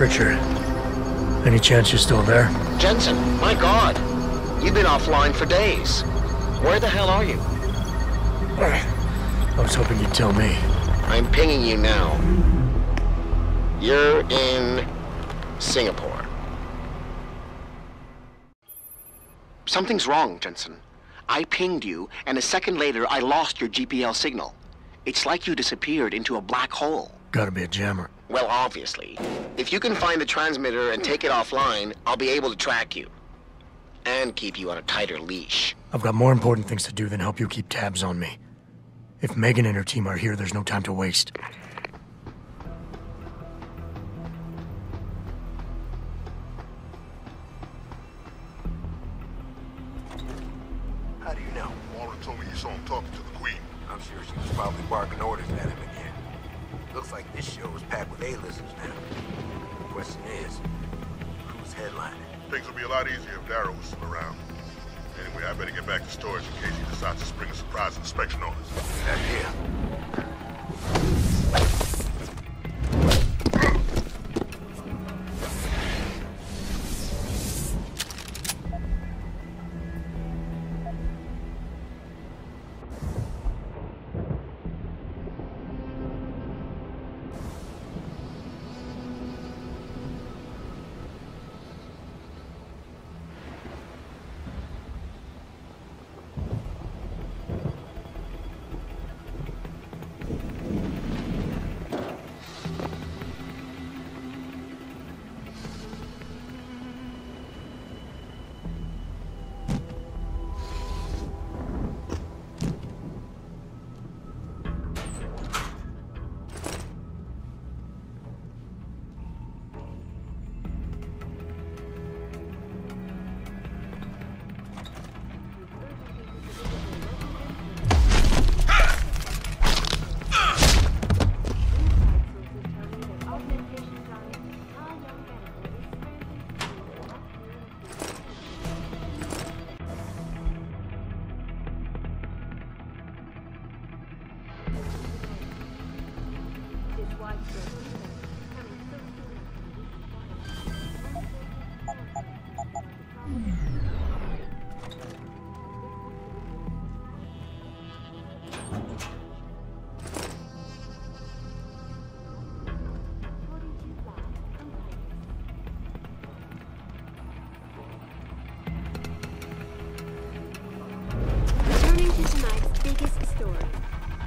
Pritchard. Any chance you're still there? Jensen, my God. You've been offline for days. Where the hell are you? I was hoping you'd tell me. I'm pinging you now. You're in Singapore. Something's wrong, Jensen. I pinged you, and a second later I lost your GPL signal. It's like you disappeared into a black hole. Gotta be a jammer. Well, obviously. If you can find the transmitter and take it offline, I'll be able to track you. And keep you on a tighter leash. I've got more important things to do than help you keep tabs on me. If Megan and her team are here, there's no time to waste. How do you know? Warren told me you saw him talking to the Queen. I'm sure she was probably barking orders at him again. Looks like this show is packed with A-listers now. The question is, who's headlining? Things would be a lot easier if Darrow was still around. Anyway, I better get back to storage in case he decides to spring a surprise inspection on us. Good idea.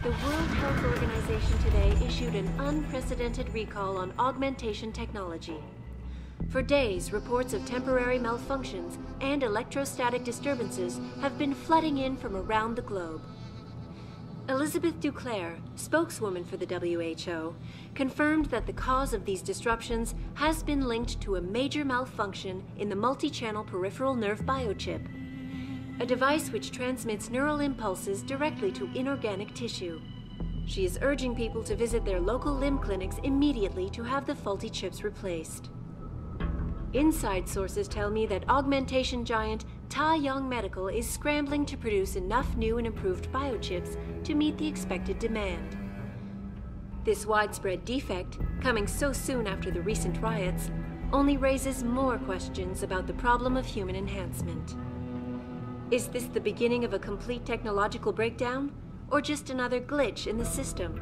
The World Health Organization today issued an unprecedented recall on augmentation technology. For days, reports of temporary malfunctions and electrostatic disturbances have been flooding in from around the globe. Elizabeth Duclair, spokeswoman for the WHO, confirmed that the cause of these disruptions has been linked to a major malfunction in the multi-channel peripheral nerve biochip, a device which transmits neural impulses directly to inorganic tissue. She is urging people to visit their local limb clinics immediately to have the faulty chips replaced. Inside sources tell me that augmentation giant Ta Young Medical is scrambling to produce enough new and improved biochips to meet the expected demand. This widespread defect, coming so soon after the recent riots, only raises more questions about the problem of human enhancement. Is this the beginning of a complete technological breakdown, or just another glitch in the system?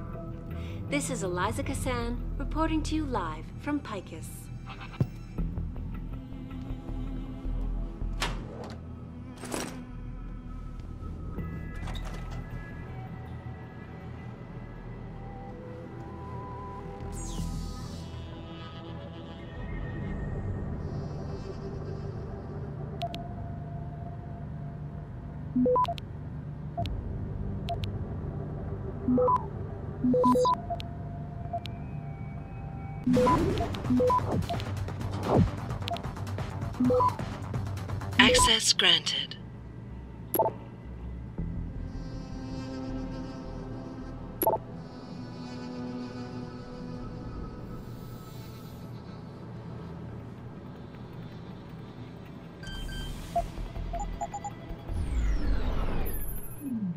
This is Eliza Kassan reporting to you live from Picus. Access granted.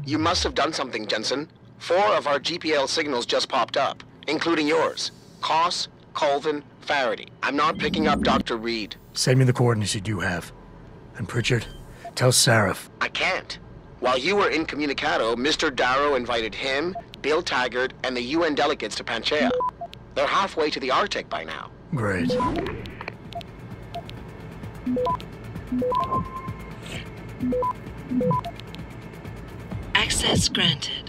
You must have done something, Jensen. 4 of our GPL signals just popped up, including yours. Koss, Colvin, Faraday. I'm not picking up Dr. Reed. Send me the coordinates you do have. And Pritchard, tell Sarif. I can't. While you were incommunicado, Mr. Darrow invited him, Bill Taggart, and the UN delegates to Panchea. They're halfway to the Arctic by now. Great. Access granted.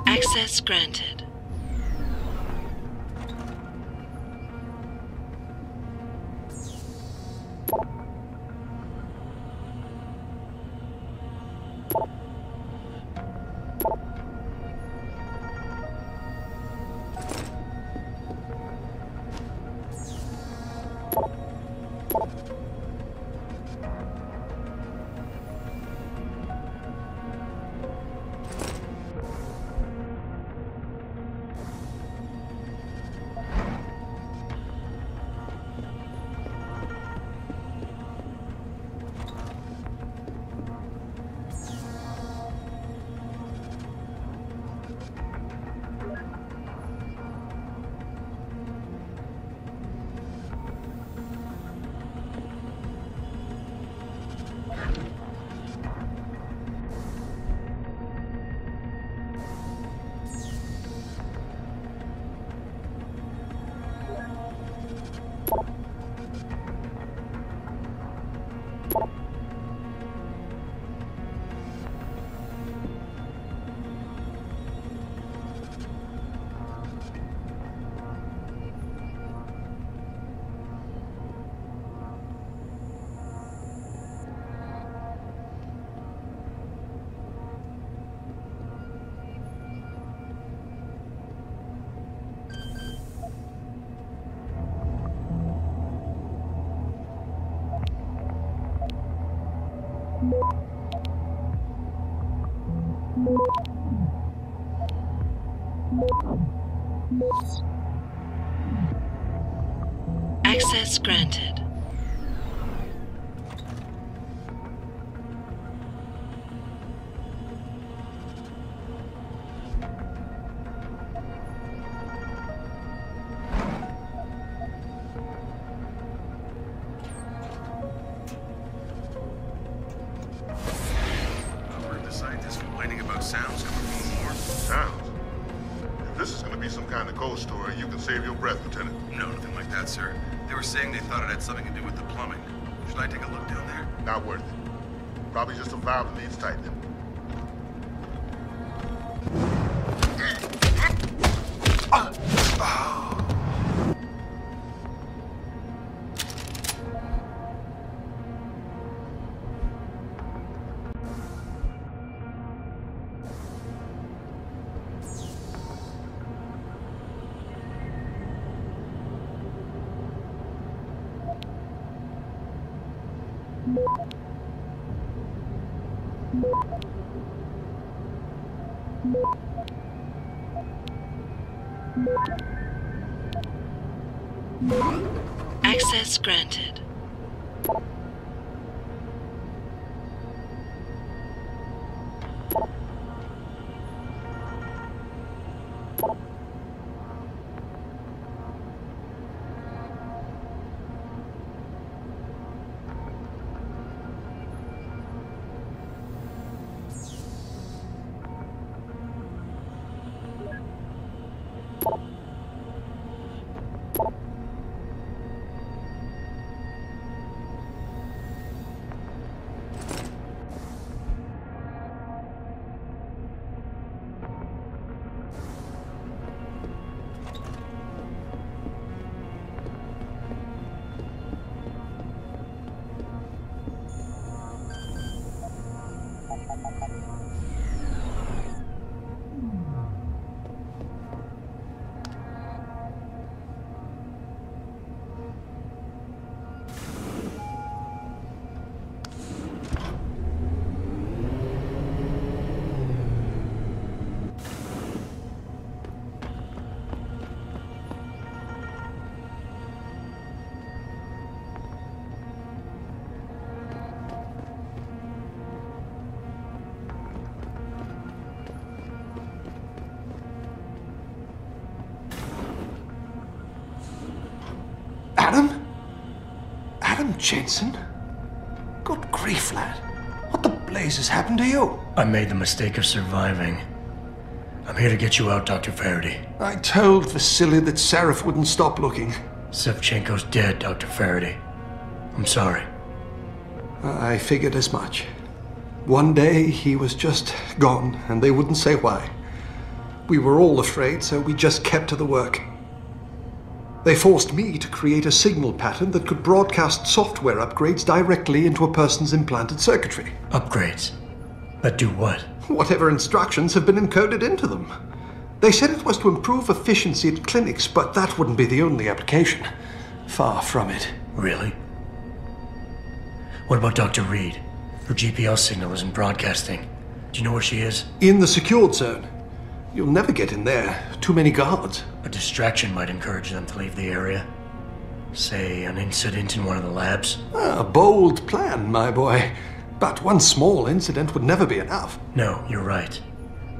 Access granted. Access granted. Scientists complaining about sounds coming from the north? Sounds? If this is gonna be some kind of ghost story, you can save your breath, Lieutenant. No, nothing like that, sir. They were saying they thought it had something to do with the plumbing. Should I take a look down there? Not worth it. Probably just a valve that needs tightening. Access granted. Adam Jensen? Good grief, lad. What the blazes happened to you? I made the mistake of surviving. I'm here to get you out, Dr. Faraday. I told Vasily that Seraph wouldn't stop looking. Sevchenko's dead, Dr. Faraday. I'm sorry. I figured as much. One day he was just gone, and they wouldn't say why. We were all afraid, so we just kept to the work. They forced me to create a signal pattern that could broadcast software upgrades directly into a person's implanted circuitry. Upgrades? That do what? Whatever instructions have been encoded into them. They said it was to improve efficiency at clinics, but that wouldn't be the only application. Far from it. Really? What about Dr. Reed? Her GPL signal isn't broadcasting. Do you know where she is? In the secured zone. You'll never get in there. Too many guards. A distraction might encourage them to leave the area. Say, an incident in one of the labs. A bold plan, my boy. But one small incident would never be enough. No, you're right.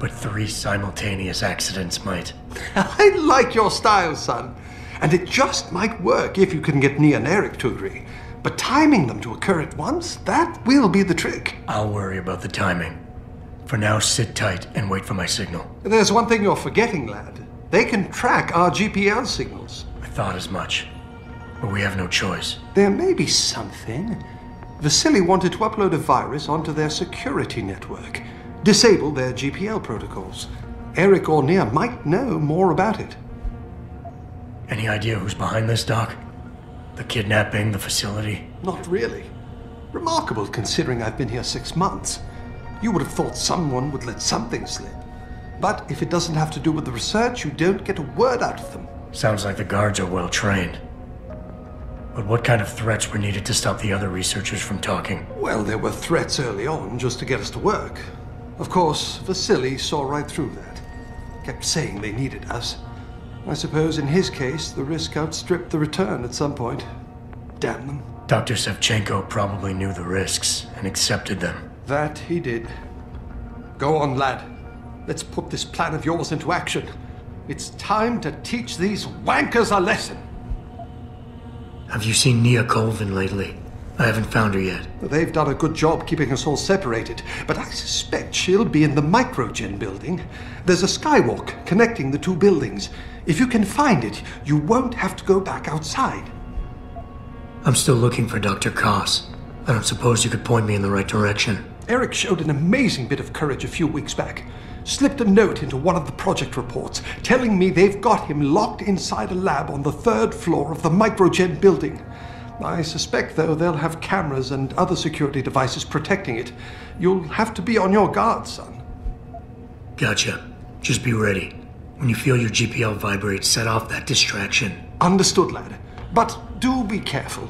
But 3 simultaneous accidents might. I like your style, son. And it just might work if you can get Nia and Eric to agree. But timing them to occur at once, that will be the trick. I'll worry about the timing. For now, sit tight and wait for my signal. There's one thing you're forgetting, lad. They can track our GPL signals. I thought as much. But we have no choice. There may be something. Vasily wanted to upload a virus onto their security network. Disable their GPL protocols. Eric or Nia might know more about it. Any idea who's behind this, Doc? The kidnapping, the facility? Not really. Remarkable considering I've been here 6 months. You would have thought someone would let something slip. But if it doesn't have to do with the research, you don't get a word out of them. Sounds like the guards are well trained. But what kind of threats were needed to stop the other researchers from talking? Well, there were threats early on just to get us to work. Of course, Vasily saw right through that. Kept saying they needed us. I suppose in his case, the risk outstripped the return at some point. Damn them. Dr. Sevchenko probably knew the risks and accepted them. That he did. Go on, lad. Let's put this plan of yours into action. It's time to teach these wankers a lesson. Have you seen Nia Colvin lately? I haven't found her yet. They've done a good job keeping us all separated, but I suspect she'll be in the Microgen building. There's a skywalk connecting the two buildings. If you can find it, you won't have to go back outside. I'm still looking for Dr. Koss. I don't suppose you could point me in the right direction. Eric showed an amazing bit of courage a few weeks back. Slipped a note into one of the project reports, telling me they've got him locked inside a lab on the 3rd floor of the Microgen building. I suspect, though, they'll have cameras and other security devices protecting it. You'll have to be on your guard, son. Gotcha. Just be ready. When you feel your GPL vibrate, set off that distraction. Understood, lad. But do be careful.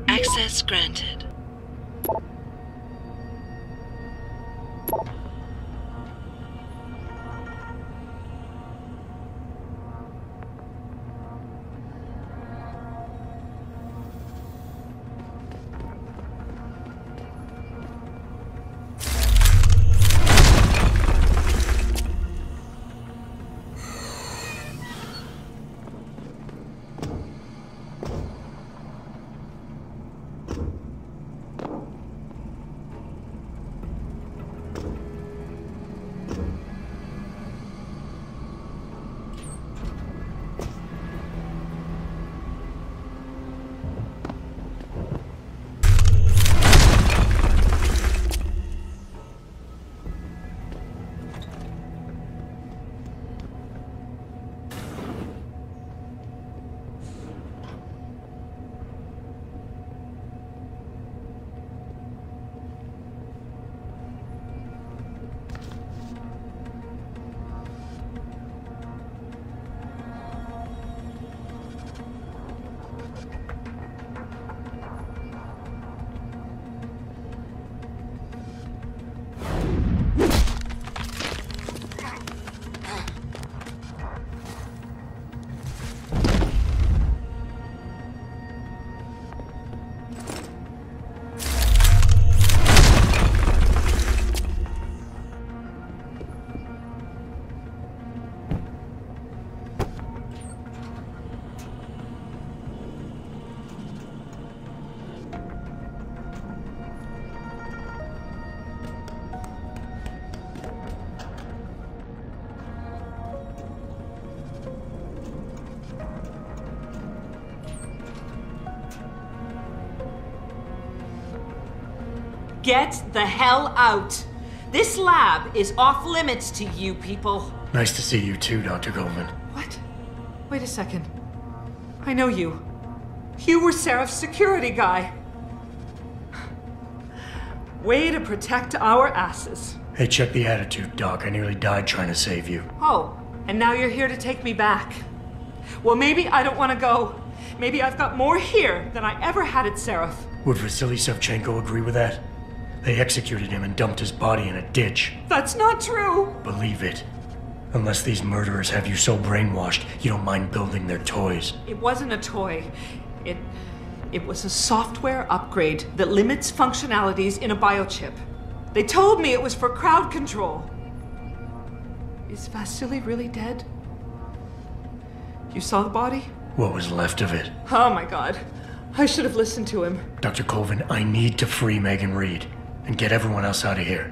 Access granted. Get the hell out! This lab is off limits to you people. Nice to see you too, Dr. Goldman. What? Wait a second. I know you. You were Seraph's security guy. Way to protect our asses. Hey, check the attitude, Doc. I nearly died trying to save you. Oh, and now you're here to take me back. Well, maybe I don't want to go. Maybe I've got more here than I ever had at Seraph. Would Vasily Sevchenko agree with that? They executed him and dumped his body in a ditch. That's not true! Believe it. Unless these murderers have you so brainwashed, you don't mind building their toys. It wasn't a toy. It was a software upgrade that limits functionalities in a biochip. They told me it was for crowd control. Is Vasily really dead? You saw the body? What was left of it? Oh my god. I should have listened to him. Dr. Colvin, I need to free Megan Reed and get everyone else out of here.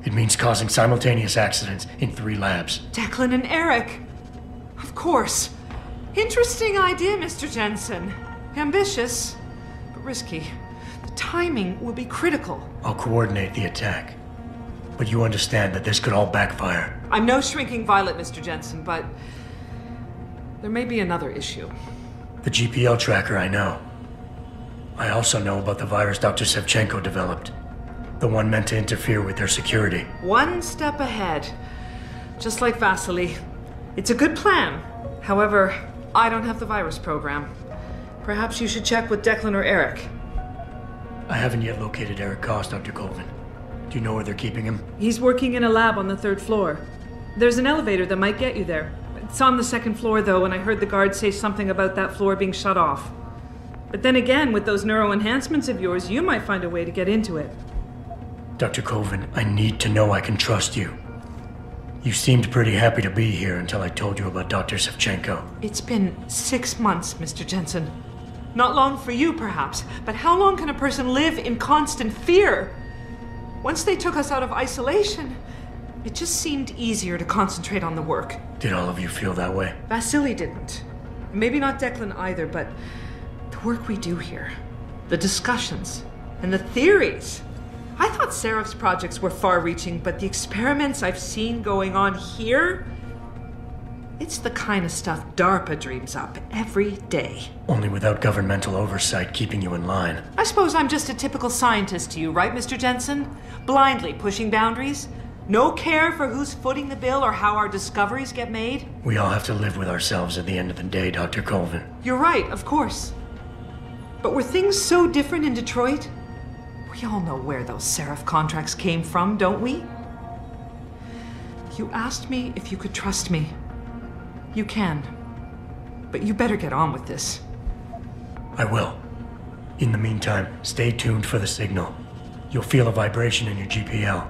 It means causing simultaneous accidents in 3 labs. Declan and Eric. Of course. Interesting idea, Mr. Jensen. Ambitious, but risky. The timing will be critical. I'll coordinate the attack. But you understand that this could all backfire. I'm no shrinking violet, Mr. Jensen, but there may be another issue. The GPL tracker, I know. I also know about the virus Dr. Sevchenko developed. The one meant to interfere with their security. One step ahead. Just like Vasily. It's a good plan. However, I don't have the virus program. Perhaps you should check with Declan or Eric. I haven't yet located Eric Koss, Dr. Colvin. Do you know where they're keeping him? He's working in a lab on the 3rd floor. There's an elevator that might get you there. It's on the 2nd floor, though, and I heard the guard say something about that floor being shut off. But then again, with those neuroenhancements of yours, you might find a way to get into it. Dr. Colvin, I need to know I can trust you. You seemed pretty happy to be here until I told you about Dr. Sevchenko. It's been 6 months, Mr. Jensen. Not long for you, perhaps, but how long can a person live in constant fear? Once they took us out of isolation, it just seemed easier to concentrate on the work. Did all of you feel that way? Vasily didn't. Maybe not Declan either, but the work we do here, the discussions, and the theories. I thought Seraph's projects were far-reaching, but the experiments I've seen going on here, it's the kind of stuff DARPA dreams up every day. Only without governmental oversight keeping you in line. I suppose I'm just a typical scientist to you, right, Mr. Jensen? Blindly pushing boundaries? No care for who's footing the bill or how our discoveries get made? We all have to live with ourselves at the end of the day, Dr. Colvin. You're right, of course. But were things so different in Detroit? We all know where those Seraph contracts came from, don't we? You asked me if you could trust me. You can. But you better get on with this. I will. In the meantime, stay tuned for the signal. You'll feel a vibration in your GPL.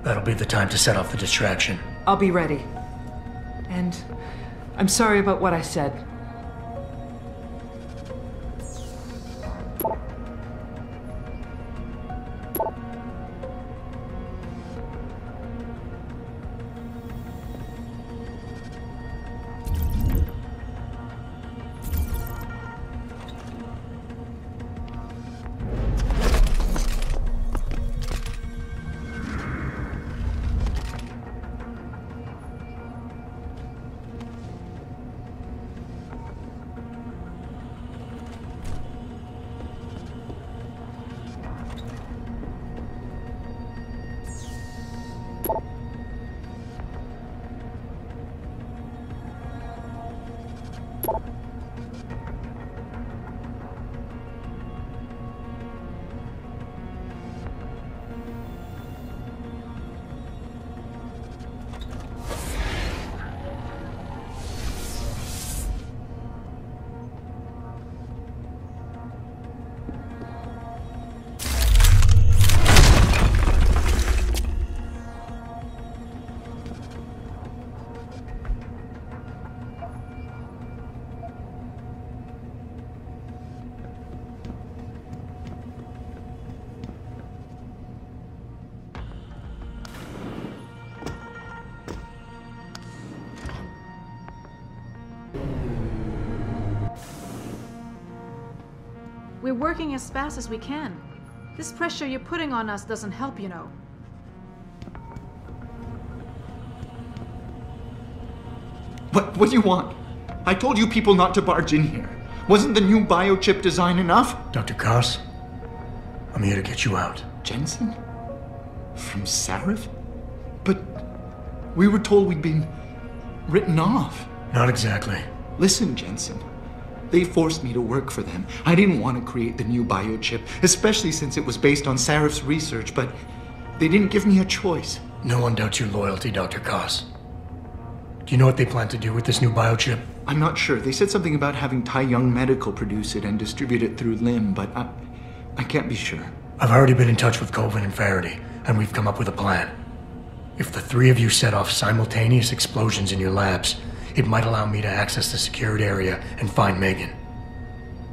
That'll be the time to set off the distraction. I'll be ready. And I'm sorry about what I said. We're working as fast as we can. This pressure you're putting on us doesn't help, you know. What do you want? I told you people not to barge in here. Wasn't the new biochip design enough? Dr. Koss, I'm here to get you out. Jensen? From Seraph? But we were told we'd been written off. Not exactly. Listen, Jensen. They forced me to work for them. I didn't want to create the new biochip, especially since it was based on Seraph's research, but they didn't give me a choice. No one doubts your loyalty, Dr. Koss. Do you know what they plan to do with this new biochip? I'm not sure. They said something about having Tai Young Medical produce it and distribute it through LIM, but I can't be sure. I've already been in touch with Colvin and Faraday, and we've come up with a plan. If the 3 of you set off simultaneous explosions in your labs, it might allow me to access the secured area and find Megan.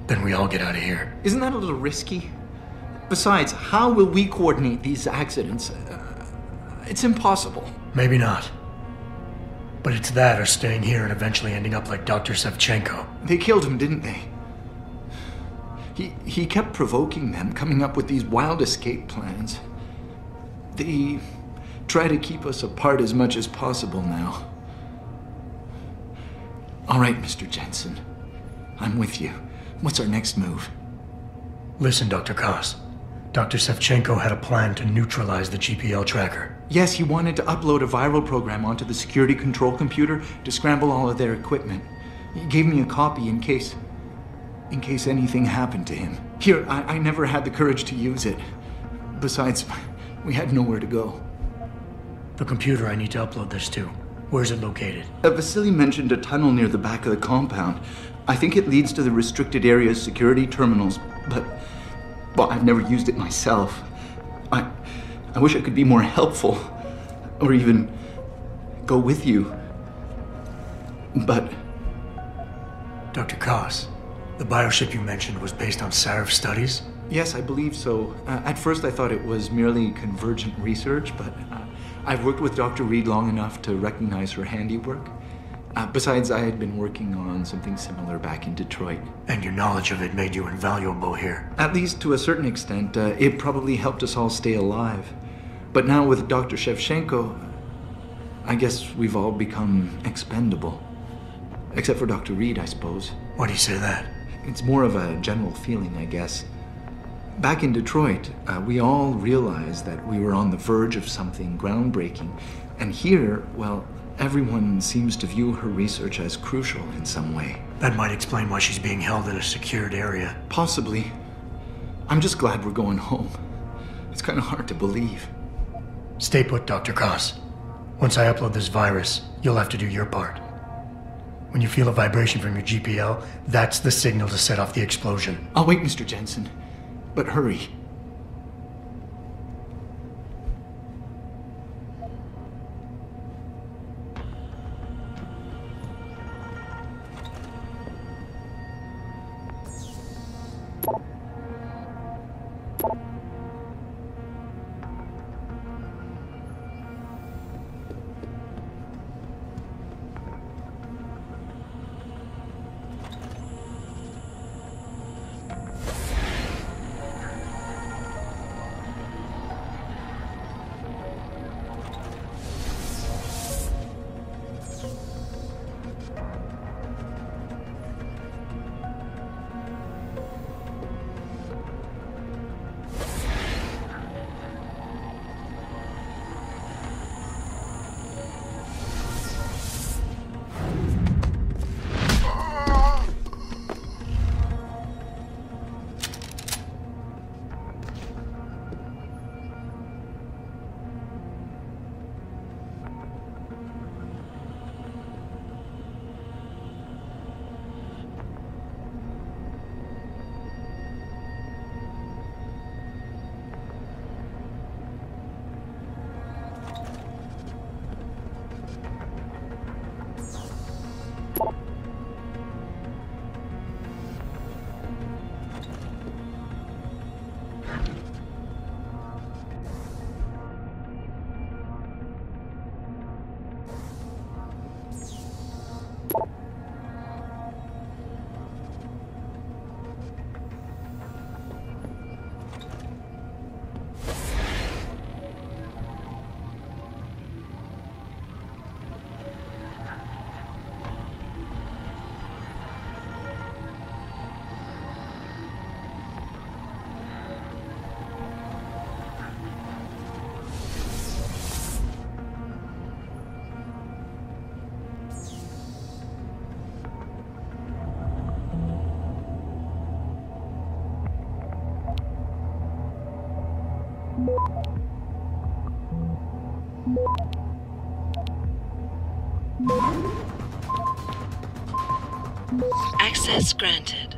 Then we all get out of here. Isn't that a little risky? Besides, how will we coordinate these accidents? It's impossible. Maybe not. But it's that or staying here and eventually ending up like Dr. Sevchenko. They killed him, didn't they? He kept provoking them, coming up with these wild escape plans. They try to keep us apart as much as possible now. All right, Mr. Jensen. I'm with you. What's our next move? Listen, Dr. Koss. Dr. Sevchenko had a plan to neutralize the GPL tracker. Yes, he wanted to upload a viral program onto the security control computer to scramble all of their equipment. He gave me a copy in case anything happened to him. Here, I never had the courage to use it. Besides, we had nowhere to go. The computer I need to upload this to. Where's it located? Vasily mentioned a tunnel near the back of the compound. I think it leads to the restricted area's security terminals, but... well, I've never used it myself. I wish I could be more helpful, or even go with you. But... Dr. Koss, the bioship you mentioned was based on Sarif's studies? Yes, I believe so. At first I thought it was merely convergent research, but I've worked with Dr. Reed long enough to recognize her handiwork. Besides, I had been working on something similar back in Detroit. And your knowledge of it made you invaluable here. At least to a certain extent, it probably helped us all stay alive. But now with Dr. Shevchenko, I guess we've all become expendable. Except for Dr. Reed, I suppose. Why do you say that? It's more of a general feeling, I guess. Back in Detroit, we all realized that we were on the verge of something groundbreaking. And here, well, everyone seems to view her research as crucial in some way. That might explain why she's being held in a secured area. Possibly. I'm just glad we're going home. It's kind of hard to believe. Stay put, Dr. Koss. Once I upload this virus, you'll have to do your part. When you feel a vibration from your GPL, that's the signal to set off the explosion. I'll wait, Mr. Jensen. But hurry. Access granted.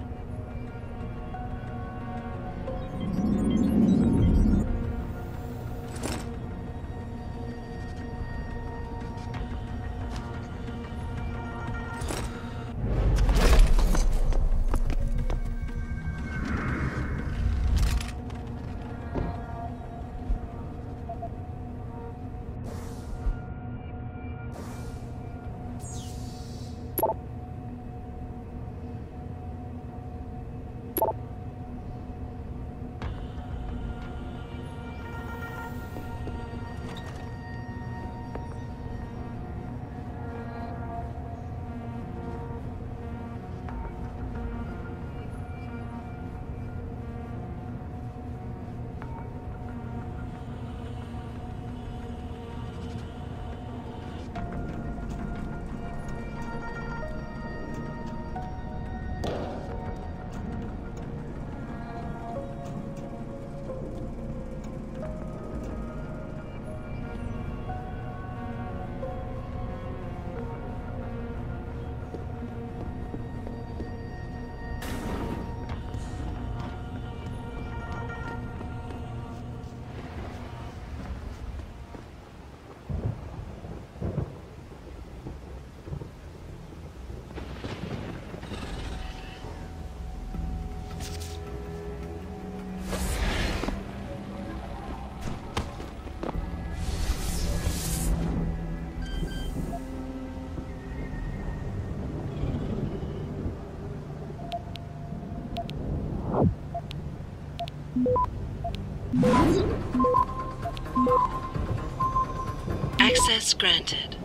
Access granted.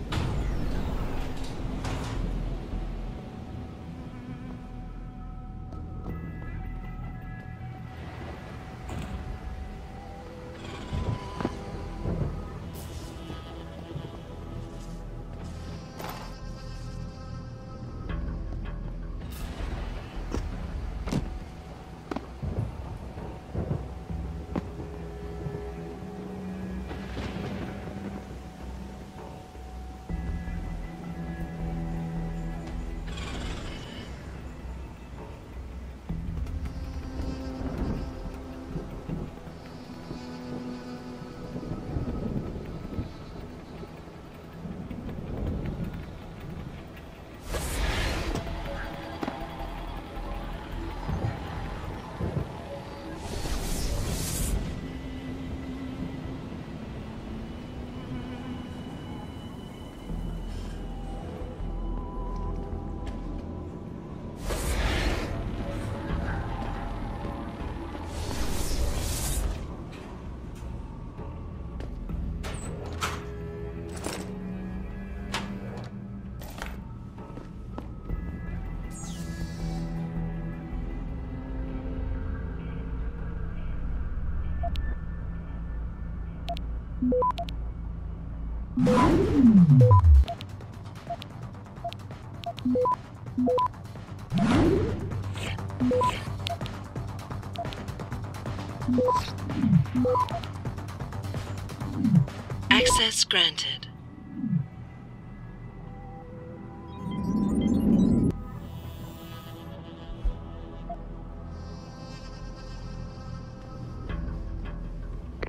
Access granted.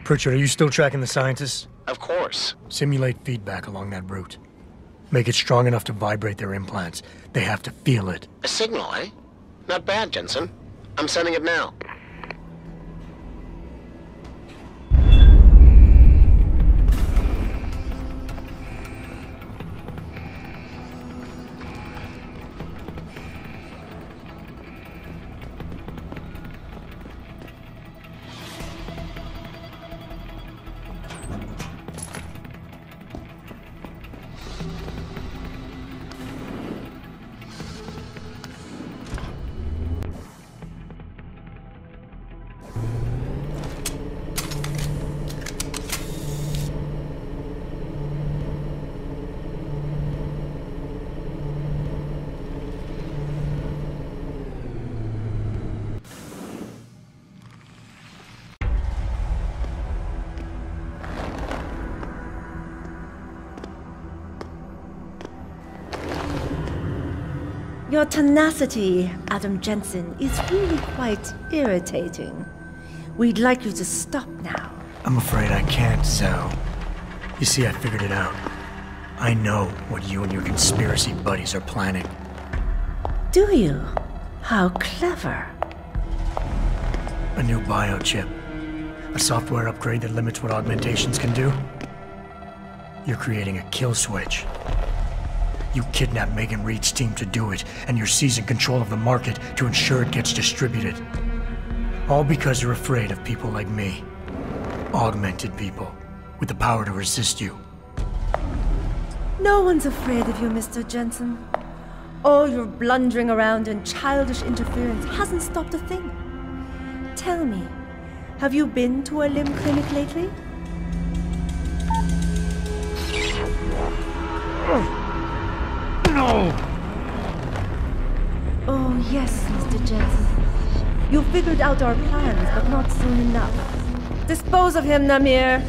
Pritchard, are you still tracking the scientists? Of course. Simulate feedback along that route. Make it strong enough to vibrate their implants. They have to feel it. A signal, eh? Not bad, Jensen. I'm sending it now. Your tenacity, Adam Jensen, is really quite irritating. We'd like you to stop now. I'm afraid I can't, Zhao. You see, I figured it out. I know what you and your conspiracy buddies are planning. Do you? How clever. A new biochip. A software upgrade that limits what augmentations can do. You're creating a kill switch. You kidnapped Megan Reed's team to do it, and you're seizing control of the market to ensure it gets distributed. All because you're afraid of people like me. Augmented people, with the power to resist you. No one's afraid of you, Mr. Jensen. All your blundering around and childish interference hasn't stopped a thing. Tell me, have you been to a limb clinic lately? No! Oh, yes, Mr. Jensen. You figured out our plans, but not soon enough. Dispose of him, Namir.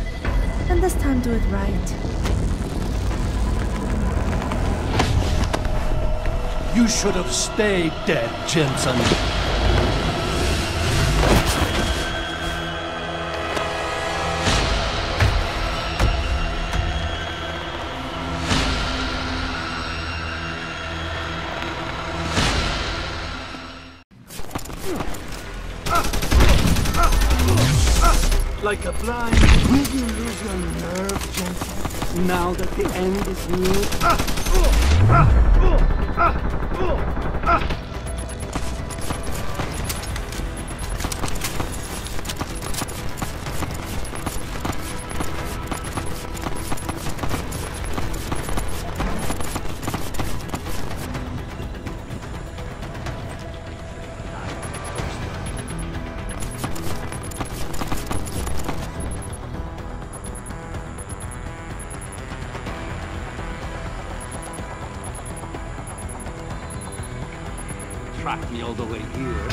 And this time do it right. You should have stayed dead, Jensen. Like a blind, will you lose your nerve, Jensen? Now that the end is near? tracked me all the way here.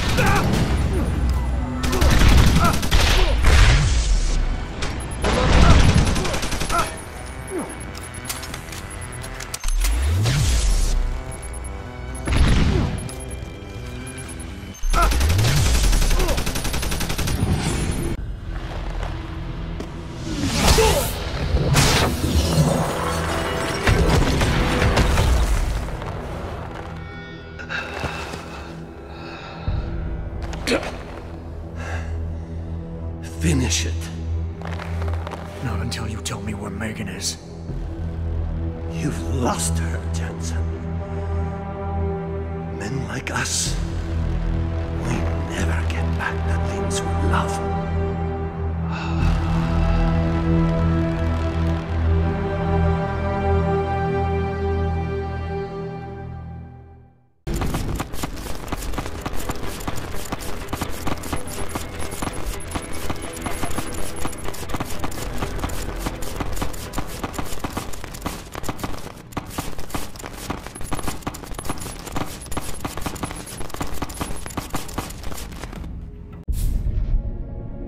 Finish it. Not until you tell me where Megan is. You've lost her, Jensen. Men like us, we never get back the things we love.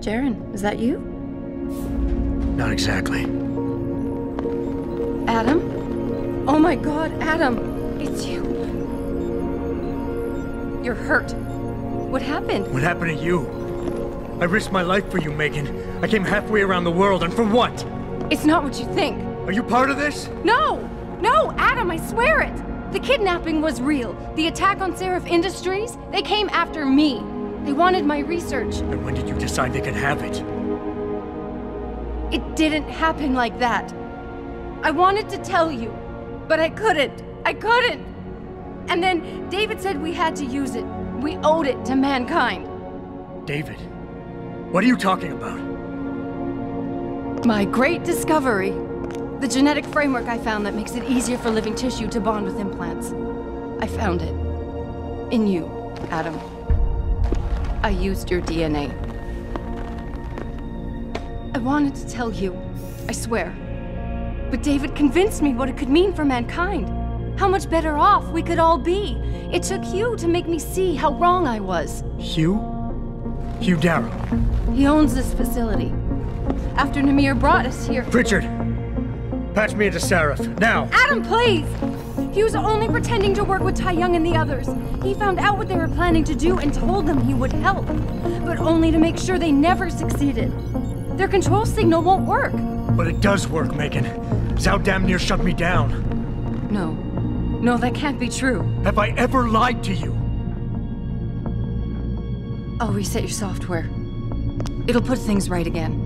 Jaren, is that you? Not exactly. Adam? Oh my god, Adam! It's you. You're hurt. What happened? What happened to you? I risked my life for you, Megan. I came halfway around the world, and for what? It's not what you think. Are you part of this? No! No, Adam, I swear it! The kidnapping was real. The attack on Seraph Industries, they came after me. They wanted my research. And when did you decide they could have it? It didn't happen like that. I wanted to tell you, but I couldn't. I couldn't! And then David said we had to use it. We owed it to mankind. David? What are you talking about? My great discovery. The genetic framework I found that makes it easier for living tissue to bond with implants. I found it. In you, Adam. I used your DNA. I wanted to tell you, I swear. But David convinced me what it could mean for mankind. How much better off we could all be. It took Hugh to make me see how wrong I was. Hugh? Hugh Darrow. He owns this facility. After Namir brought us here... Pritchard! Patch me into Seraph, now! Adam, please! He was only pretending to work with Tai Young and the others. He found out what they were planning to do and told them he would help. But only to make sure they never succeeded. Their control signal won't work. But it does work, Megan. Zhao damn near shut me down. No. No, that can't be true. Have I ever lied to you? I'll reset your software. It'll put things right again.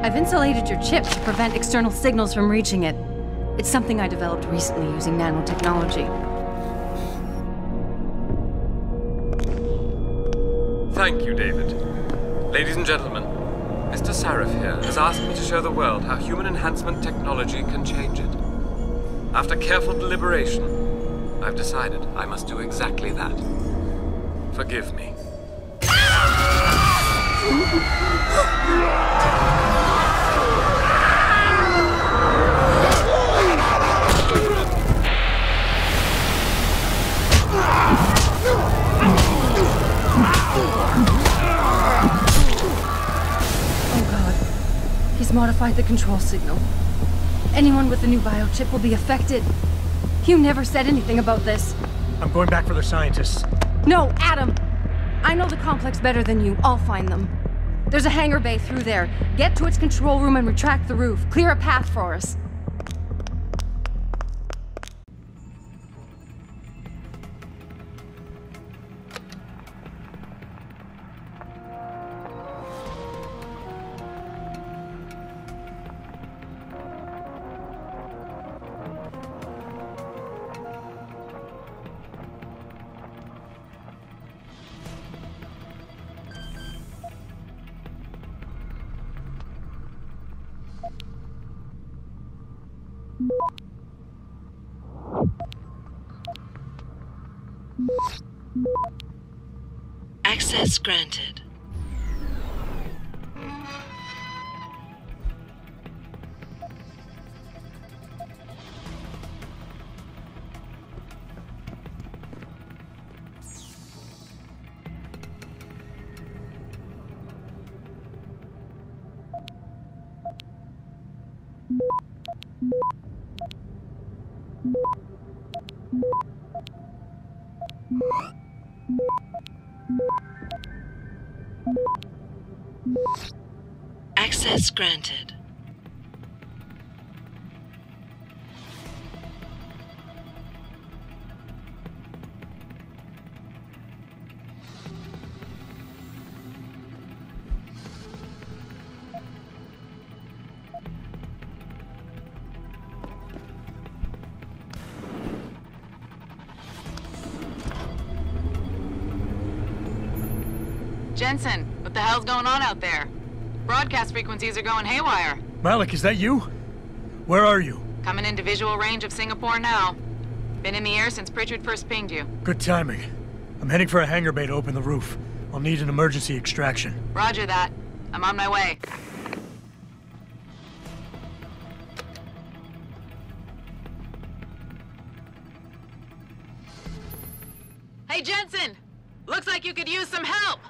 I've insulated your chip to prevent external signals from reaching it. It's something I developed recently using nanotechnology. Thank you, David. Ladies and gentlemen, Mr. Seraph here has asked me to show the world how human enhancement technology can change it. After careful deliberation, I've decided I must do exactly that. Forgive me. Oh god. He's modified the control signal. Anyone with the new biochip will be affected. Hugh never said anything about this. I'm going back for the scientists. No, Adam! I know the complex better than you. I'll find them. There's a hangar bay through there. Get to its control room and retract the roof. Clear a path for us. Access granted. Access granted. Jensen, what the hell's going on out there? Broadcast frequencies are going haywire. Malik, is that you? Where are you? Coming into visual range of Singapore now. Been in the air since Pritchard first pinged you. Good timing. I'm heading for a hangar bay to open the roof. I'll need an emergency extraction. Roger that. I'm on my way. Hey, Jensen! Looks like you could use some help!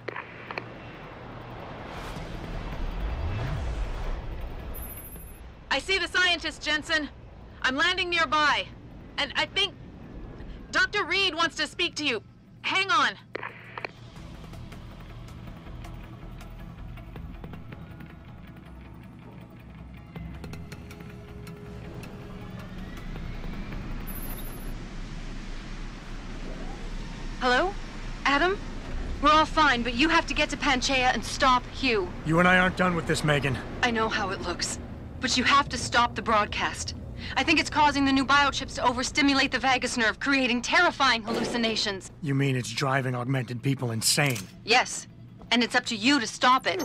I see the scientist, Jensen. I'm landing nearby. And I think Dr. Reed wants to speak to you. Hang on. Hello? Adam? We're all fine, but you have to get to Panchaea and stop Hugh. You and I aren't done with this, Megan. I know how it looks, but you have to stop the broadcast. I think it's causing the new biochips to overstimulate the vagus nerve, creating terrifying hallucinations. You mean it's driving augmented people insane? Yes, and it's up to you to stop it.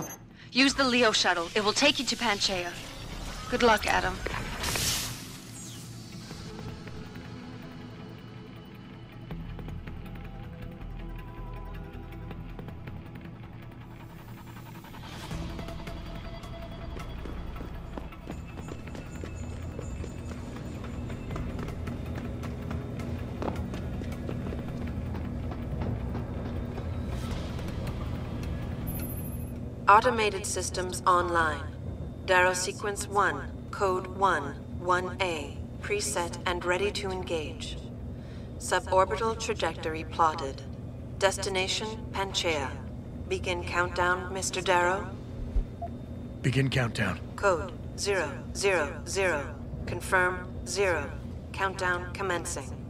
Use the Leo shuttle. It will take you to Panchaea. Good luck, Adam. Automated systems online. Darrow Sequence 1, Code 1, 1A, preset and ready to engage. Suborbital trajectory plotted. Destination, Panchaea. Begin countdown, Mr. Darrow. Begin countdown. Code 000. Confirm 0. Countdown commencing.